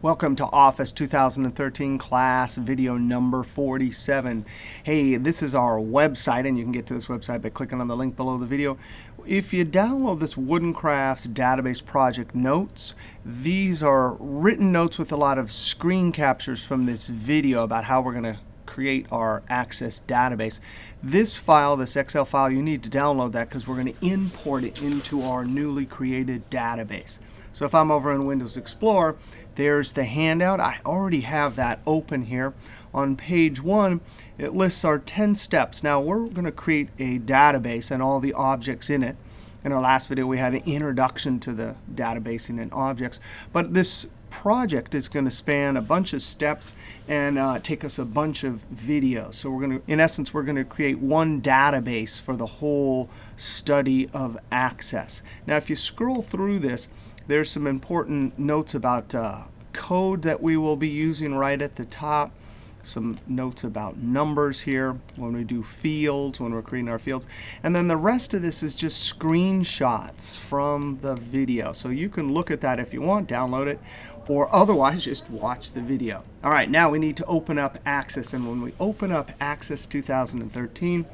Welcome to Office 2013 class video number 47. Hey, this is our website, and you can get to this website by clicking on the link below the video. If you download this Wooden Crafts database project notes, these are written notes with a lot of screen captures from this video about how we're going to create our Access database. This file, this Excel file, you need to download that because we're going to import it into our newly created database. So if I'm over in Windows Explorer, there's the handout. I already have that open here. On page 1, it lists our 10 steps. Now we're going to create a database and all the objects in it. In our last video, we had an introduction to the database and objects. But this project is going to span a bunch of steps and take us a bunch of videos. So we're going to, in essence, we're going to create one database for the whole study of Access. Now if you scroll through this, there's some important notes about code that we will be using right at the top. Some notes about numbers here when we do fields, when we're creating our fields. And then the rest of this is just screenshots from the video. So you can look at that if you want, download it, or otherwise just watch the video. All right, now we need to open up Access. And when we open up Access 2013,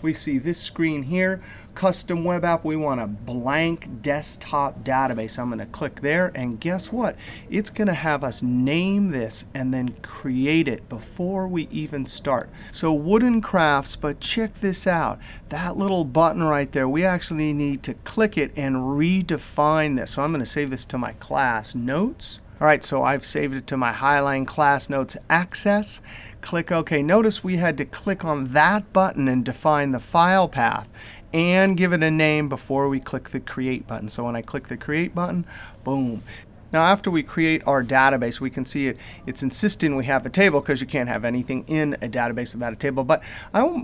we see this screen here, custom web app. We want a blank desktop database. I'm going to click there, and guess what? It's going to have us name this and then create it before we even start. So Wooden Crafts, but check this out. That little button right there, we actually need to click it and redefine this. So I'm going to save this to my class notes. All right, so I've saved it to my Highline class notes Access. Click OK. Notice we had to click on that button and define the file path and give it a name before we click the Create button. So when I click the Create button, boom. Now after we create our database, we can see it's insisting we have a table because you can't have anything in a database without a table. But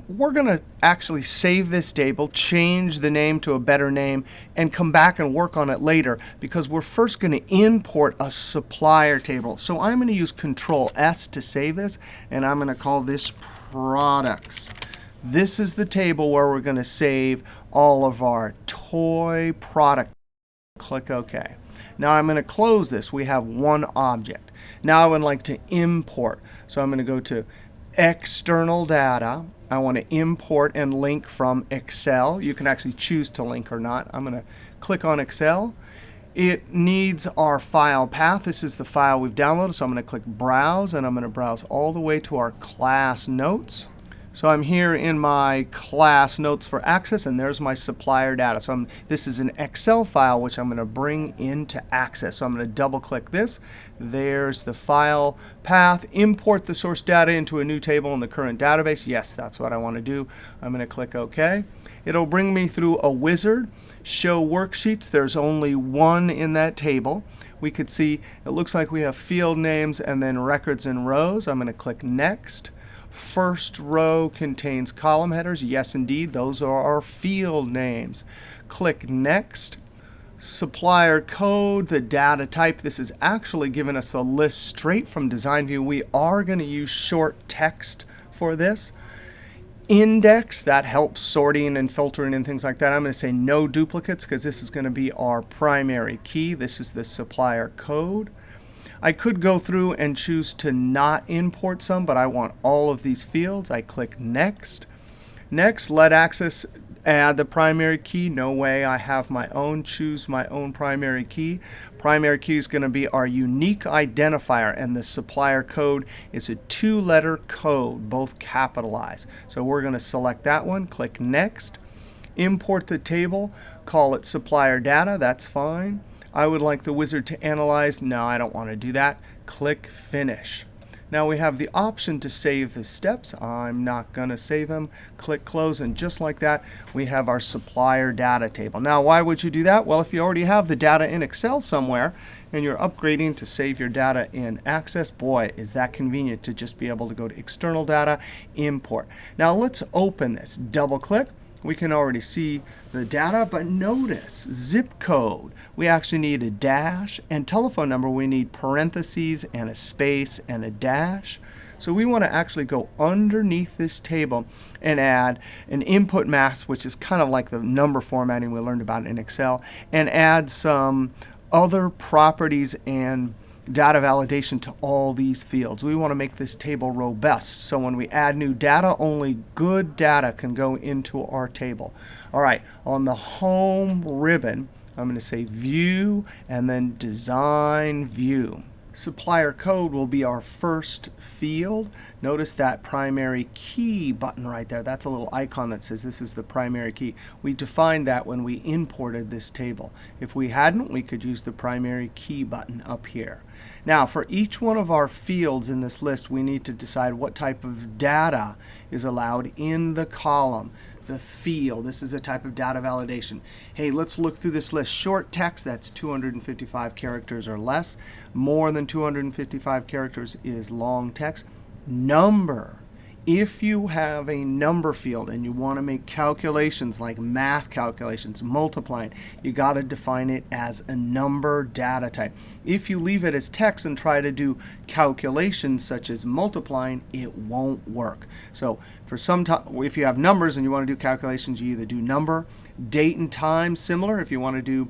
we're going to actually save this table, change the name to a better name, and come back and work on it later because we're first going to import a supplier table. So I'm going to use Control S to save this, and I'm going to call this Products. This is the table where we're going to save all of our toy product. Click OK. Now I'm going to close this. We have one object. Now I would like to import. So I'm going to go to External Data. I want to import and link from Excel. You can actually choose to link or not. I'm going to click on Excel. It needs our file path. This is the file we've downloaded. So I'm going to click Browse, and I'm going to browse all the way to our class notes. So I'm here in my class notes for Access, and there's my supplier data. So this is an Excel file which I'm going to bring into Access. So I'm going to double click this. There's the file path. Import the source data into a new table in the current database. Yes, that's what I want to do. I'm going to click OK. It'll bring me through a wizard. Show worksheets. There's only one in that table. We could see it looks like we have field names and then records and rows. I'm going to click Next. First row contains column headers. Yes, indeed, those are our field names. Click Next. Supplier code, the data type. This is actually giving us a list straight from Design View. We are going to use short text for this. Index, that helps sorting and filtering and things like that. I'm going to say no duplicates because this is going to be our primary key. This is the supplier code. I could go through and choose to not import some, but I want all of these fields. I click Next. Next, let Access add the primary key. No way, I have my own. Choose my own primary key. Primary key is going to be our unique identifier, and the supplier code is a 2-letter code, both capitalized. So we're going to select that one. Click Next. Import the table. Call it supplier data. That's fine. I would like the wizard to analyze. No, I don't want to do that. Click Finish. Now we have the option to save the steps. I'm not going to save them. Click Close, and just like that, we have our supplier data table. Now, why would you do that? Well, if you already have the data in Excel somewhere and you're upgrading to save your data in Access, boy, is that convenient to just be able to go to External Data, Import. Now let's open this. Double click. We can already see the data, but notice zip code. We actually need a dash, and telephone number we need parentheses and a space and a dash. So we want to actually go underneath this table and add an input mask, which is kind of like the number formatting we learned about in Excel, and add some other properties and data validation to all these fields. We want to make this table robust. So when we add new data, only good data can go into our table. All right, on the home ribbon, I'm going to say View and then Design View. Supplier code will be our first field. Notice that primary key button right there. That's a little icon that says this is the primary key. We defined that when we imported this table. If we hadn't, we could use the primary key button up here. Now, for each one of our fields in this list, we need to decide what type of data is allowed in the column. The field. This is a type of data validation. Hey, let's look through this list. Short text, that's 255 characters or less. More than 255 characters is long text. Number. If you have a number field and you want to make calculations like math calculations, multiplying, you got to define it as a number data type. If you leave it as text and try to do calculations such as multiplying, it won't work. So for some time, if you have numbers and you want to do calculations, you either do number, date and time, similar. If you want to do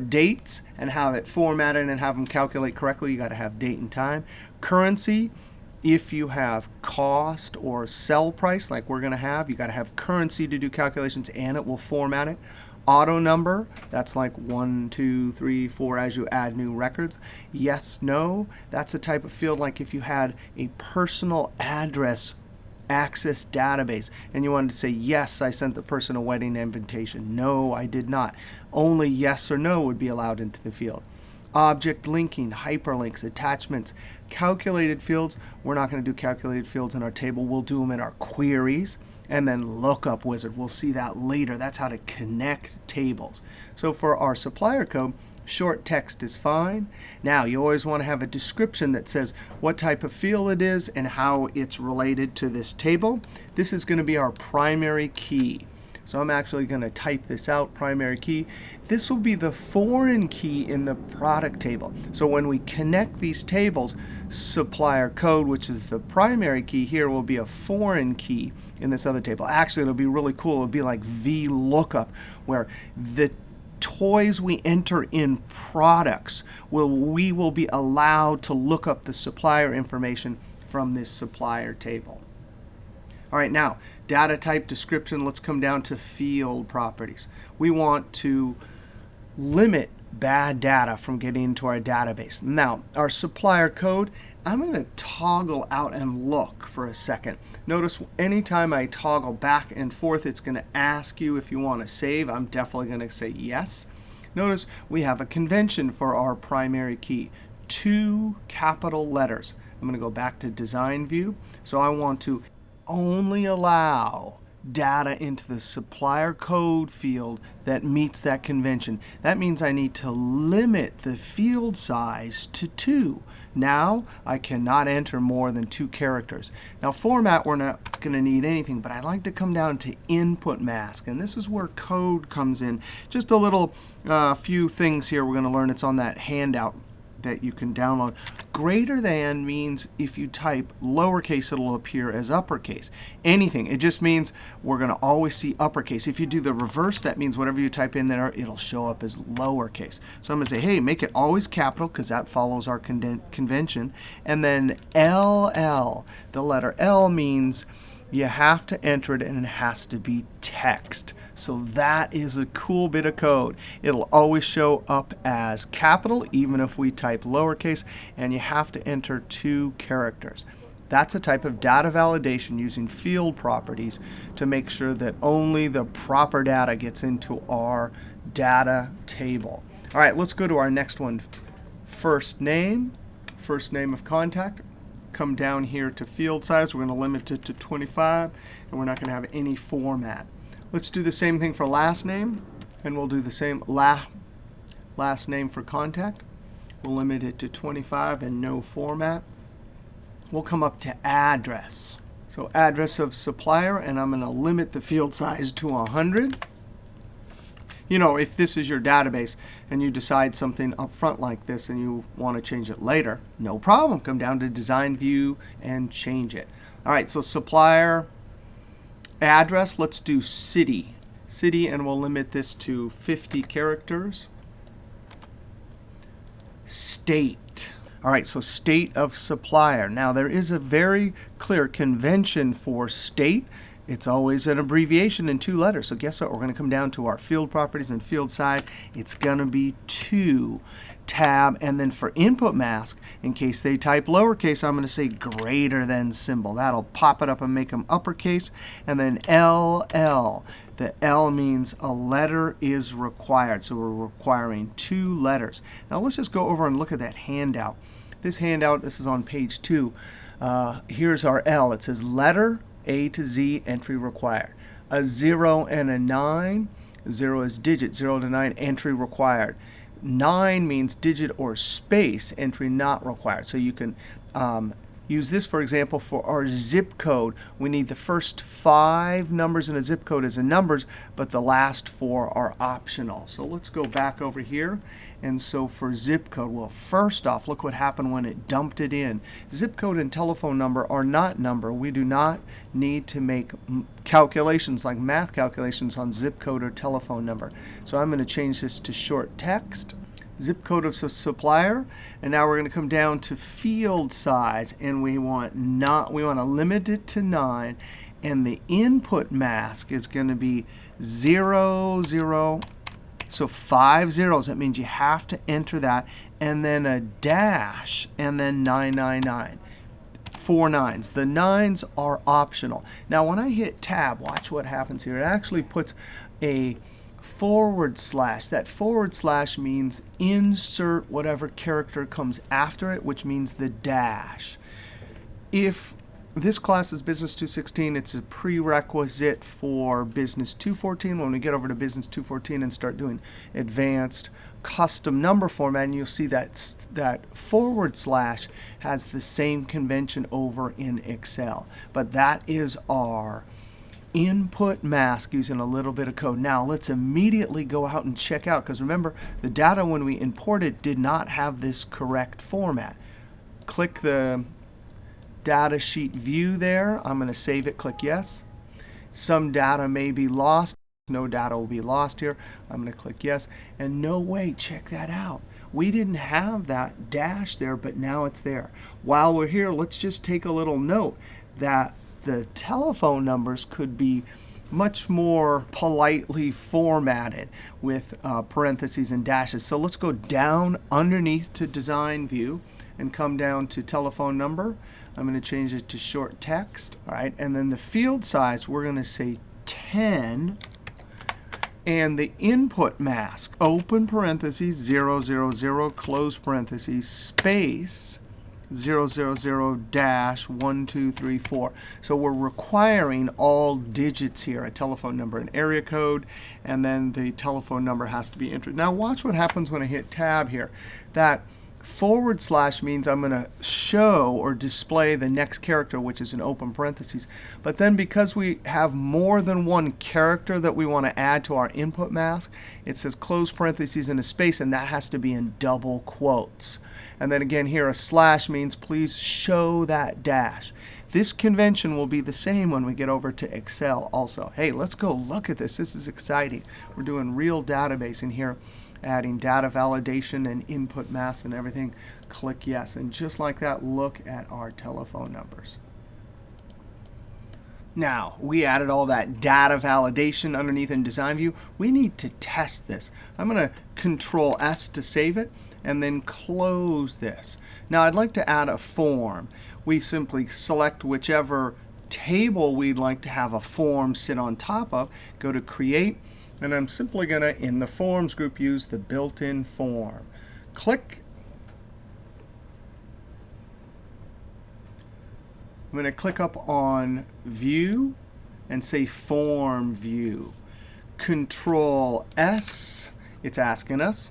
dates and have it formatted and have them calculate correctly, you got to have date and time. Currency. If you have cost or sell price, like we're going to have, you got to have currency to do calculations, and it will format it. Auto number, that's like 1, 2, 3, 4 as you add new records. Yes, no, that's a type of field like if you had a personal address access database and you wanted to say, yes, I sent the person a wedding invitation. No, I did not. Only yes or no would be allowed into the field. Object linking, hyperlinks, attachments, calculated fields. We're not going to do calculated fields in our table. We'll do them in our queries. And then Lookup Wizard. We'll see that later. That's how to connect tables. So for our supplier code, short text is fine. Now, you always want to have a description that says what type of field it is and how it's related to this table. This is going to be our primary key. So I'm actually going to type this out, primary key. This will be the foreign key in the product table. So when we connect these tables, supplier code, which is the primary key here, will be a foreign key in this other table. Actually, it'll be really cool. It'll be like VLOOKUP, where the toys we enter in products, we will be allowed to look up the supplier information from this supplier table. All right, now, data type description, let's come down to field properties. We want to limit bad data from getting into our database. Now, our supplier code, I'm going to toggle out and look for a second. Notice anytime I toggle back and forth, it's going to ask you if you want to save. I'm definitely going to say yes. Notice we have a convention for our primary key, 2 capital letters. I'm going to go back to Design View. So I want to only allow data into the supplier code field that meets that convention. That means I need to limit the field size to 2. Now I cannot enter more than 2 characters. Now format, we're not going to need anything, but I'd like to come down to input mask, and this is where code comes in. Just a little few things here we're going to learn. It's on that handout that you can download. Greater than means if you type lowercase, it'll appear as uppercase. Anything. It just means we're going to always see uppercase. If you do the reverse, that means whatever you type in there, it'll show up as lowercase. So I'm going to say, hey, make it always capital, because that follows our convention. And then LL. The letter L means you have to enter it, and it has to be text. So that is a cool bit of code. It'll always show up as capital, even if we type lowercase, and you have to enter 2 characters. That's a type of data validation using field properties to make sure that only the proper data gets into our data table. All right, let's go to our next one. First name of contact. Come down here to field size. We're going to limit it to 25, and we're not going to have any format. Let's do the same thing for last name, and we'll do the same last name for contact. We'll limit it to 25 and no format. We'll come up to address. So address of supplier, and I'm going to limit the field size to 100. You know, if this is your database and you decide something up front like this and you want to change it later, no problem. Come down to Design View and change it. All right, so supplier address, let's do city. City, and we'll limit this to 50 characters. State. All right, so state of supplier. Now there is a very clear convention for state. It's always an abbreviation in 2 letters. So guess what? We're going to come down to our field properties and field side. It's going to be 2. Tab, and then for input mask, in case they type lowercase, I'm going to say greater than symbol. That'll pop it up and make them uppercase. And then LL. The L means a letter is required. So we're requiring 2 letters. Now let's just go over and look at that handout. This handout, this is on page 2. Here's our L. It says letter A to Z entry required. A 0 and a 9. 0 is digit. 0 to 9 entry required. 9 means digit or space, entry not required. So you can use this, for example, for our zip code. We need the first 5 numbers in a zip code as numbers, but the last 4 are optional. So let's go back over here. And so for zip code, well, first off, look what happened when it dumped it in. Zip code and telephone number are not number. We do not need to make calculations like math calculations on zip code or telephone number. So I'm going to change this to short text. Zip code of supplier, and now we're going to come down to field size, and we want to limit it to 9, and the input mask is going to be 0, 0. So 5 zeros, that means you have to enter that, and then a dash, and then 999. 4 nines. The 9s are optional. Now when I hit tab, watch what happens here. It actually puts a /. That / means insert whatever character comes after it, which means the dash. If this class is Business 216, it's a prerequisite for Business 214. When we get over to Business 214 and start doing advanced custom number formatting, you'll see that / has the same convention over in Excel. But that is our input mask using a little bit of code. Now let's immediately go out and check out, because remember, the data when we imported did not have this correct format. Click the data sheet view there. I'm going to save it. Click yes. Some data may be lost. No data will be lost here. I'm going to click yes. And no way, check that out. We didn't have that dash there, but now it's there. While we're here, let's just take a little note that the telephone numbers could be much more politely formatted with parentheses and dashes. So let's go down underneath to design view and come down to telephone number. I'm going to change it to short text. All right, and then the field size, we're going to say 10. And the input mask, open parentheses, 0, 0, 0, close parentheses, space, 0, 0, 0, dash, 1, 2, 3, 4. So we're requiring all digits here, a telephone number, an area code, and then the telephone number has to be entered. Now watch what happens when I hit tab here. That / means I'm going to show or display the next character, which is an open parentheses. But then because we have more than one character that we want to add to our input mask, it says close parentheses and a space, and that has to be in double quotes. And then again here, a / means please show that dash. This convention will be the same when we get over to Excel also. Hey, let's go look at this. This is exciting. We're doing real database in here, adding data validation and input masks and everything. Click yes. And just like that, look at our telephone numbers. Now, we added all that data validation underneath in design view. We need to test this. I'm going to Control S to save it and then close this. Now, I'd like to add a form. We simply select whichever table we'd like to have a form sit on top of, go to Create, and I'm simply going to, in the Forms group, use the built-in form. Click. I'm going to click up on View and say Form View. Control S. It's asking us,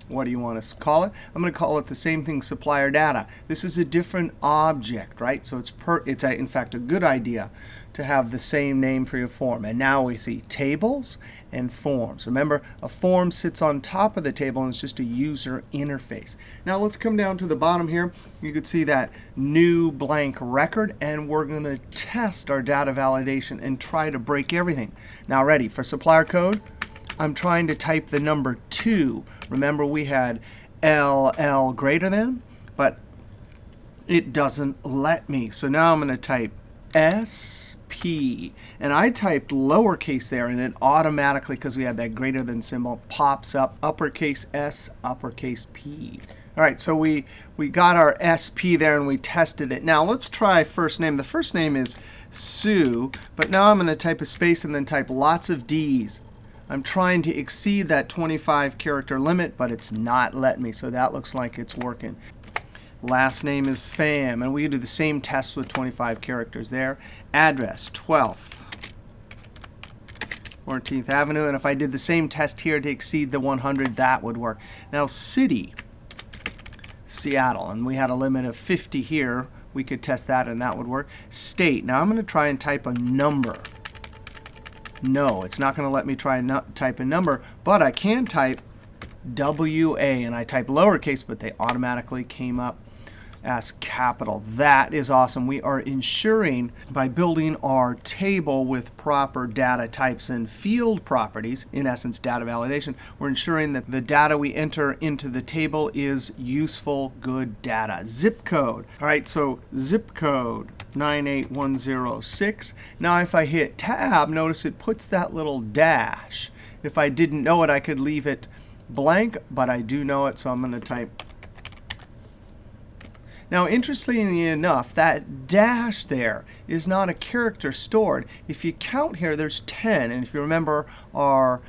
what do you want us to call it? I'm going to call it the same thing, supplier data. This is a different object, right? So it's in fact a good idea to have the same name for your form. And now we see tables and forms. Remember, a form sits on top of the table and it's just a user interface. Now let's come down to the bottom here. You can see that new blank record, and we're going to test our data validation and try to break everything. Now ready for supplier code? I'm trying to type the number 2. Remember, we had LL greater than, but it doesn't let me. So now I'm going to type SP. And I typed lowercase there, and it automatically, because we had that greater than symbol, pops up uppercase S, uppercase P. All right, so we got our SP there, and we tested it. Now let's try first name. The first name is Sue, but now I'm going to type a space and then type lots of Ds. I'm trying to exceed that 25 character limit, but it's not letting me, so that looks like it's working. Last name is Pham, and we can do the same test with 25 characters there. Address, 12th, 14th Avenue, and if I did the same test here to exceed the 100, that would work. Now city, Seattle, and we had a limit of 50 here. We could test that, and that would work. State, now I'm going to try and type a number. No, it's not going to let me try and type a number, but I can type WA, and I type lowercase, but they automatically came up as capital. That is awesome. We are ensuring by building our table with proper data types and field properties, in essence data validation, we're ensuring that the data we enter into the table is useful, good data. Zip code. All right, so zip code 98106. Now if I hit tab, notice it puts that little dash. If I didn't know it, I could leave it blank, but I do know it, so I'm going to type. Now, interestingly enough, that dash there is not a character stored. If you count here, there's 10. And if you remember, our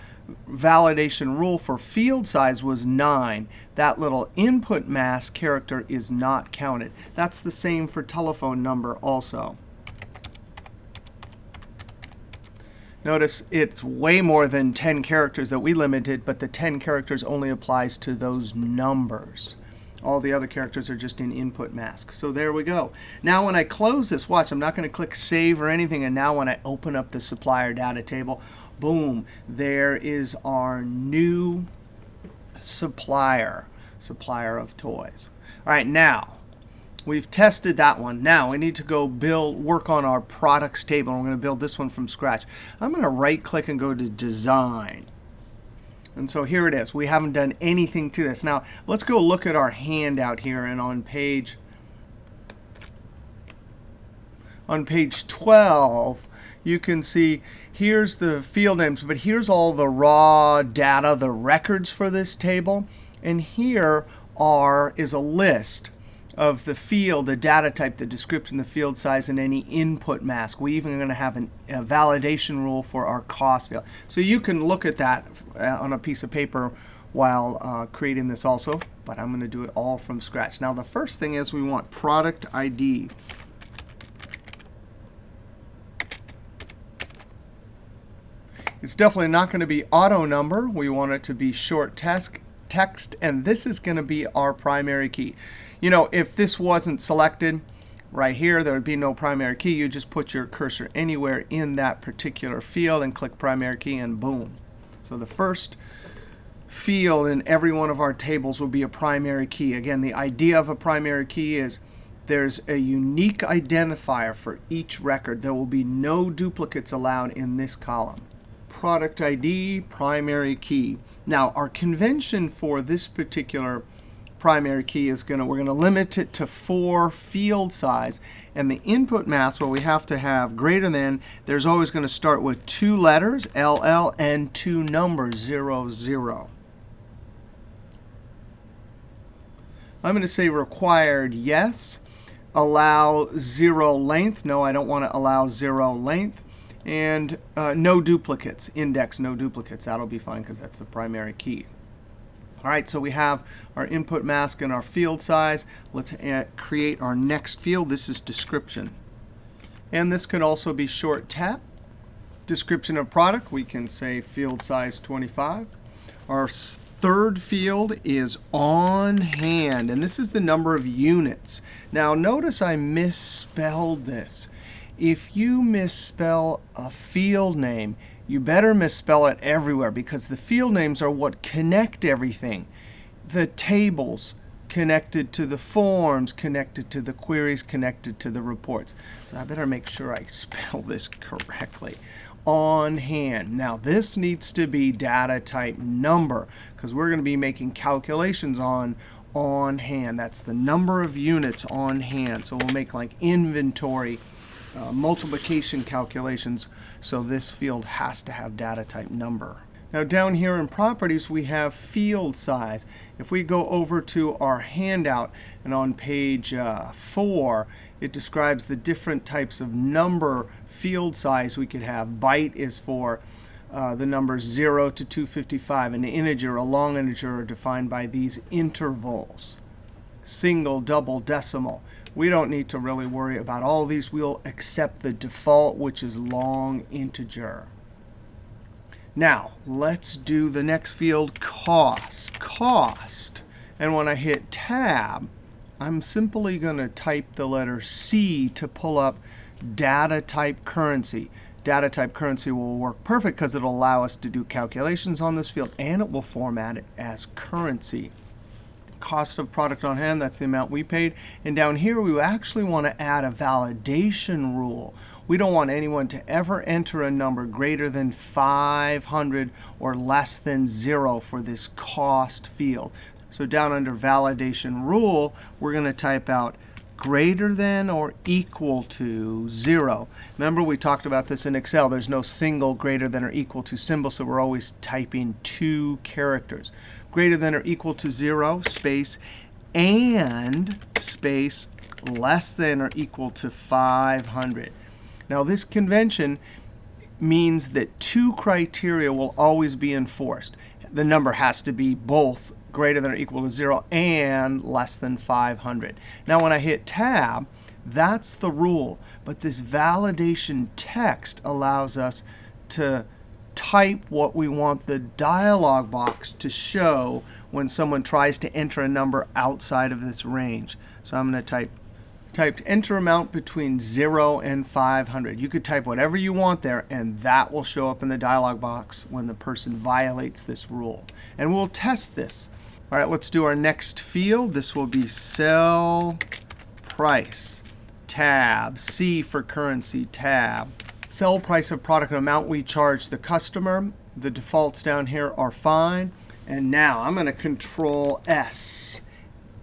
validation rule for field size was 9. That little input mask character is not counted. That's the same for telephone number also. Notice it's way more than 10 characters that we limited, but the 10 characters only applies to those numbers. All the other characters are just in input mask. So there we go. Now when I close this, watch, I'm not going to click Save or anything. And now when I open up the supplier data table, boom, there is our new supplier, supplier of toys. All right, now we've tested that one. Now we need to go work on our products table. I'm going to build this one from scratch. I'm going to right click and go to Design. And so here it is. We haven't done anything to this. Now let's go look at our handout here. And on page 12, you can see here's the field names, but here's all the raw data, the records for this table. And here is a list of the field, the data type, the description, the field size, and any input mask. We even are going to have a validation rule for our cost field. So you can look at that on a piece of paper while creating this also. But I'm going to do it all from scratch. Now the first thing is we want product ID. It's definitely not going to be auto number. We want it to be short text, and this is going to be our primary key. You know, if this wasn't selected right here, there would be no primary key. You just put your cursor anywhere in that particular field and click primary key, and boom. So the first field in every one of our tables will be a primary key. Again, the idea of a primary key is there's a unique identifier for each record. There will be no duplicates allowed in this column. Product ID, primary key. Now, our convention for this particular primary key is we're going to limit it to 4 field size. And the input mask, well, we have to have greater than. There's always going to start with 2 letters, LL, and 2 numbers, 0, 0. I'm going to say required yes. Allow 0 length. No, I don't want to allow 0 length. And no duplicates. Index, no duplicates. That'll be fine because that's the primary key. All right, so we have our input mask and our field size. Let's create our next field. This is description. And this could also be short tap. Description of product, we can say field size 25. Our third field is on hand, and this is the number of units. Now notice I misspelled this. If you misspell a field name, you better misspell it everywhere, because the field names are what connect everything. The tables connected to the forms, connected to the queries, connected to the reports. So I better make sure I spell this correctly. On hand. Now this needs to be data type number, because we're going to be making calculations on on hand. That's the number of units on hand. So we'll make like inventory multiplication calculations. So this field has to have data type number. Now down here in properties, we have field size. If we go over to our handout and on page 4, it describes the different types of number field size we could have. Byte is for the numbers 0 to 255. An integer, a long integer, are defined by these intervals. Single, double, decimal. We don't need to really worry about all these. We'll accept the default, which is long integer. Now, let's do the next field, cost. Cost. And when I hit Tab, I'm simply going to type the letter C to pull up data type currency. Data type currency will work perfect because it will allow us to do calculations on this field, and it will format it as currency. Cost of product on hand, that's the amount we paid. And down here, we actually want to add a validation rule. We don't want anyone to ever enter a number greater than 500 or less than 0 for this cost field. So down under validation rule, we're going to type out greater than or equal to 0. Remember, we talked about this in Excel. There's no single greater than or equal to symbol, so we're always typing 2 characters. Greater than or equal to 0, space, and space, less than or equal to 500. Now, this convention means that 2 criteria will always be enforced. The number has to be both greater than or equal to 0 and less than 500. Now, when I hit Tab, that's the rule. But this validation text allows us to type what we want the dialog box to show when someone tries to enter a number outside of this range. So I'm going to type enter amount between 0 and 500. You could type whatever you want there, and that will show up in the dialog box when the person violates this rule. And we'll test this. All right, let's do our next field. This will be cell price. Tab. C for currency. Tab. Sell price of product and amount we charge the customer. The defaults down here are fine. And now I'm going to Control S.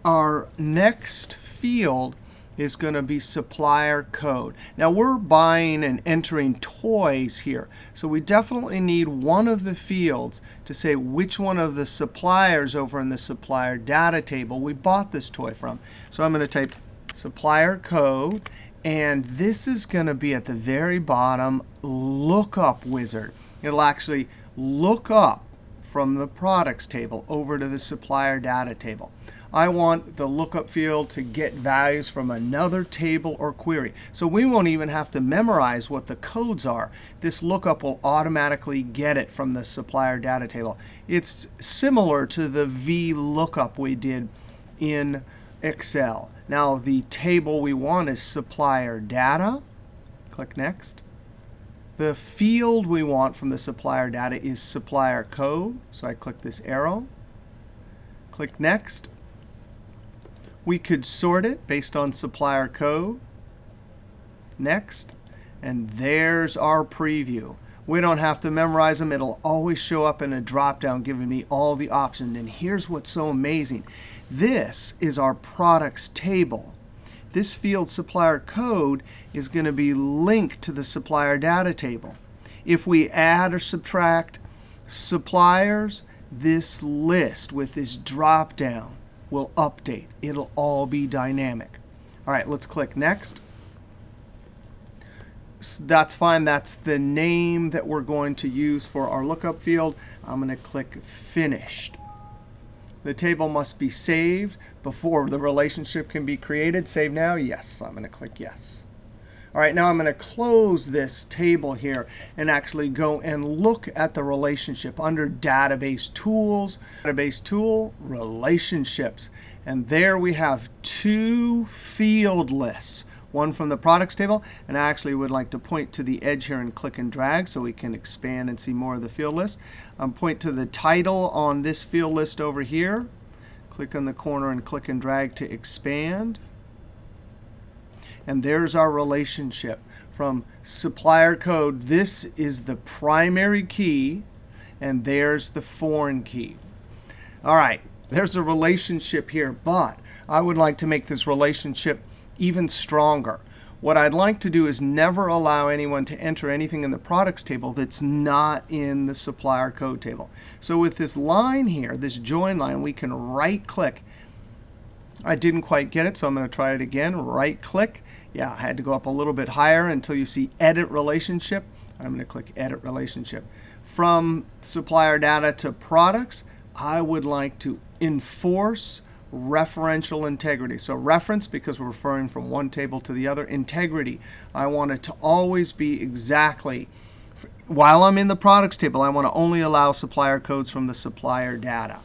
Our next field is going to be supplier code. Now, we're buying and entering toys here. So we definitely need one of the fields to say which one of the suppliers over in the supplier data table we bought this toy from. So I'm going to type supplier code. And this is going to be at the very bottom, Lookup Wizard. It'll actually look up from the products table over to the supplier data table. I want the lookup field to get values from another table or query. So we won't even have to memorize what the codes are. This lookup will automatically get it from the supplier data table. It's similar to the VLOOKUP we did in Excel. Now, the table we want is supplier data. Click Next. The field we want from the supplier data is supplier code. So I click this arrow. Click Next. We could sort it based on supplier code. Next. And there's our preview. We don't have to memorize them. It'll always show up in a drop-down giving me all the options. And here's what's so amazing. This is our products table. This field supplier code is going to be linked to the supplier data table. If we add or subtract suppliers, this list with this drop-down will update. It'll all be dynamic. All right, let's click Next. That's fine. That's the name that we're going to use for our lookup field. I'm going to click Finished. The table must be saved before the relationship can be created. Save now? Yes. I'm going to click Yes. All right, now I'm going to close this table here and actually go and look at the relationship under Database Tools, Database Tool, Relationships. And there we have 2 field lists. One from the products table, and I actually would like to point to the edge here and click and drag so we can expand and see more of the field list. Point to the title on this field list over here. Click on the corner and click and drag to expand. And there's our relationship from supplier code. This is the primary key, and there's the foreign key. All right. There's a relationship here, but I would like to make this relationship even stronger. What I'd like to do is never allow anyone to enter anything in the products table that's not in the supplier code table. So with this line here, this join line, we can right-click. I didn't quite get it, so I'm going to try it again. Right-click. Yeah, I had to go up a little bit higher until you see Edit Relationship. I'm going to click Edit Relationship. From supplier data to products, I would like to enforce referential integrity. So reference, because we're referring from one table to the other. Integrity, I want it to always be exactly. While I'm in the products table, I want to only allow supplier codes from the supplier data.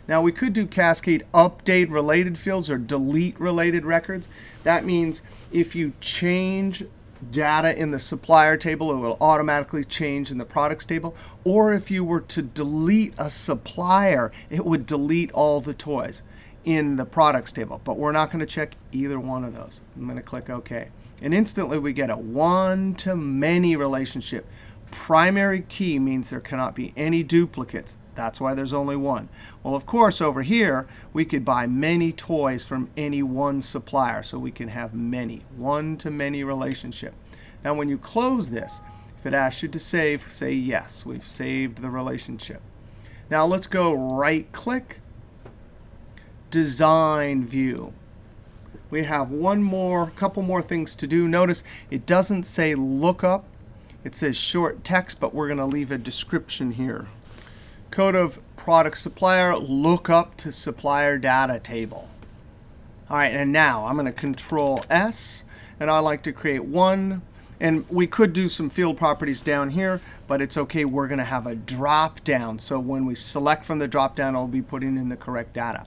Now, we could do cascade update related fields or delete related records. That means if you change data in the supplier table, it will automatically change in the products table. Or if you were to delete a supplier, it would delete all the toys in the products table. But we're not going to check either one of those. I'm going to click OK. And instantly we get a one-to-many relationship. Primary key means there cannot be any duplicates. That's why there's only one. Well, of course, over here, we could buy many toys from any one supplier. So we can have many, one-to-many relationship. Now, when you close this, if it asks you to save, say yes. We've saved the relationship. Now, let's go right-click, Design View. We have couple more things to do. Notice it doesn't say Lookup. It says short text, but we're going to leave a description here. Code of product supplier, lookup to supplier data table. All right, and now I'm going to Control S, and I like to create one. And we could do some field properties down here, but it's OK. We're going to have a drop down. So when we select from the drop down, I'll be putting in the correct data.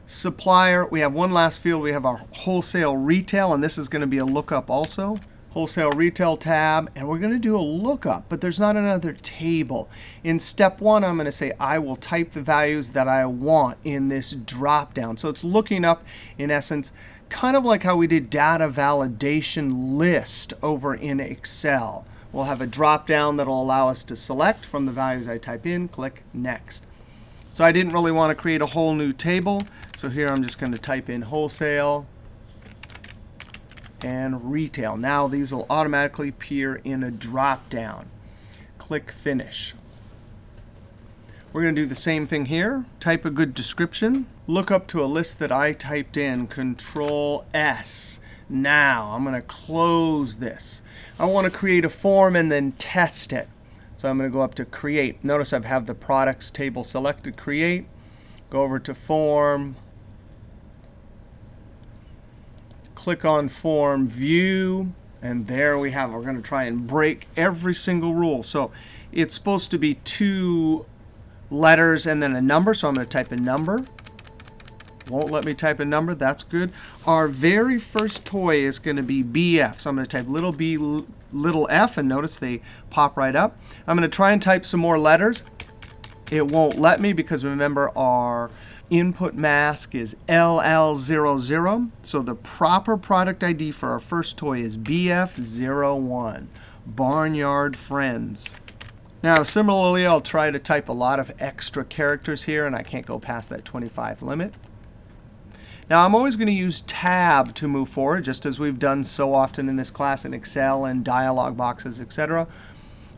Supplier, we have one last field. We have our wholesale retail, and this is going to be a lookup also. Wholesale retail tab, and we're going to do a lookup, but there's not another table. In step 1, I'm going to say I will type the values that I want in this drop down. So it's looking up, in essence, kind of like how we did data validation list over in Excel. We'll have a drop down that will allow us to select from the values I type in, click Next. So I didn't really want to create a whole new table. So here I'm just going to type in wholesale and retail. Now these will automatically appear in a drop down. Click Finish. We're going to do the same thing here. Type a good description. Look up to a list that I typed in. Control S. Now I'm going to close this. I want to create a form and then test it. So I'm going to go up to Create. Notice I have the products table selected. Create. Go over to Form. Click on Form View, and there we have it. We're going to try and break every single rule. So it's supposed to be 2 letters and then a number, so I'm going to type a number. Won't let me type a number. That's good. Our very first toy is going to be BF. So I'm going to type little b, little f, and notice they pop right up. I'm going to try and type some more letters. It won't let me because remember our input mask is LL00. So the proper product ID for our first toy is BF01, Barnyard Friends. Now, similarly, I'll try to type a lot of extra characters here, and I can't go past that 25 limit. Now, I'm always going to use Tab to move forward, just as we've done so often in this class in Excel and dialog boxes, etc.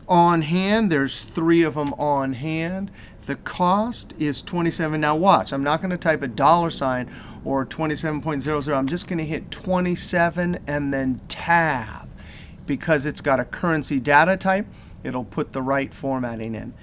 On hand, there's 3 of them on hand. The cost is 27. Now watch, I'm not going to type a $ or 27.00. I'm just going to hit 27 and then Tab. Because it's got a currency data type, it'll put the right formatting in.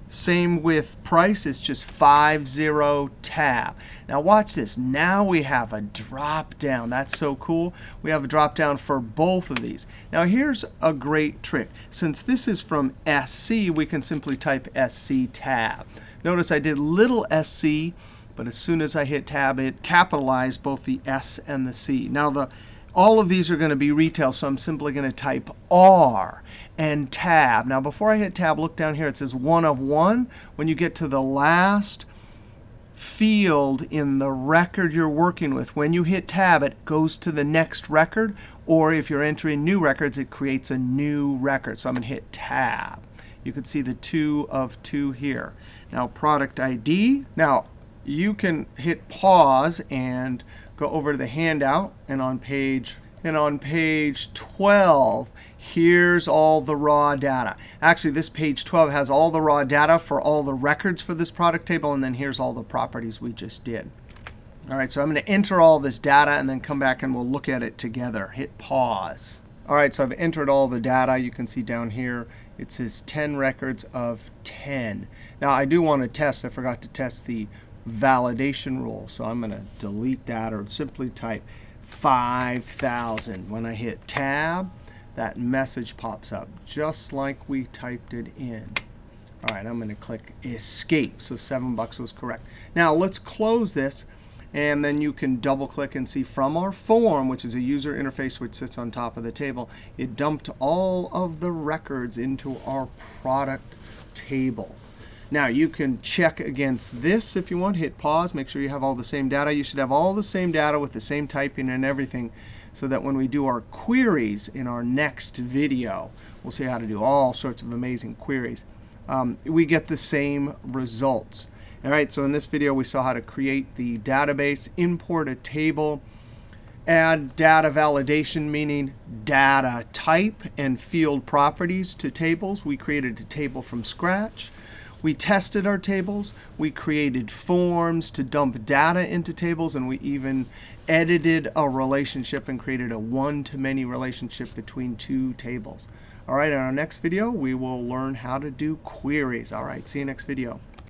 Same with price, it's just 50 tab. Now watch this. Now we have a drop down. That's so cool. We have a drop down for both of these. Now here's a great trick. Since this is from SC, we can simply type SC tab. Notice I did little SC, but as soon as I hit tab, it capitalized both the S and the C. Now all of these are going to be retail, so I'm simply going to type R and tab. Now before I hit tab, look down here. It says 1 of 1. When you get to the last field in the record you're working with, when you hit tab, it goes to the next record. Or if you're entering new records, it creates a new record. So I'm going to hit tab. You can see the 2 of 2 here. Now product ID. Now you can hit pause and go over to the handout, and on page 12, here's all the raw data. Actually, this page 12 has all the raw data for all the records for this product table, and then here's all the properties we just did. All right, so I'm going to enter all this data and then come back and we'll look at it together. Hit pause. All right, so I've entered all the data. You can see down here it says 10 records of 10. Now, I do want to test. I forgot to test the validation rule. So I'm going to delete that or simply type 5,000. When I hit tab, that message pops up just like we typed it in. All right, I'm going to click escape. So $7 was correct. Now let's close this, and then you can double click and see from our form, which is a user interface which sits on top of the table, it dumped all of the records into our product table. Now you can check against this if you want. Hit pause. Make sure you have all the same data. You should have all the same data with the same typing and everything, so that when we do our queries in our next video, we'll see how to do all sorts of amazing queries. We get the same results. All right, so in this video, we saw how to create the database, import a table, add data validation, meaning data type and field properties to tables. We created a table from scratch. We tested our tables. We created forms to dump data into tables, and we even edited a relationship and created a one-to-many relationship between two tables. All right, in our next video, we will learn how to do queries. All right, see you next video.